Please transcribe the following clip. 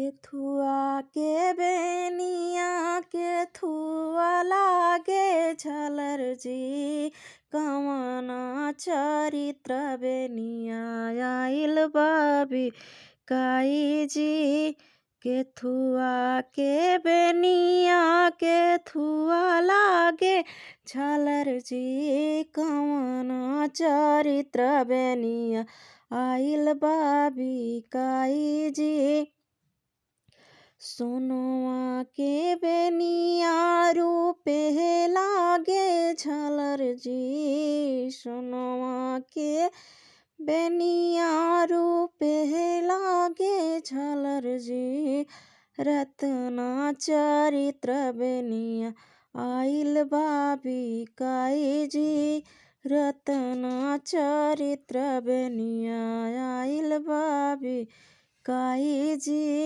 केथुआ के बेनिया केथुआ लागे झलर जी कवना चरित्र बेनिया आइल बाबी काई जी। केथुआ के बेनिया केथुआ लागे झलर जी कवना चरित्र बेनिया आइल बाबी काई जी। सोनवा के बेनिया रूपे लागे झलर जी सोनवा के बेनिया रूपे लागे झलर जी। रत्ना चरित्र बेनिया आइल बाबी काई जी। रत्ना चरित्र बेनिया आइल बाबी काई जी।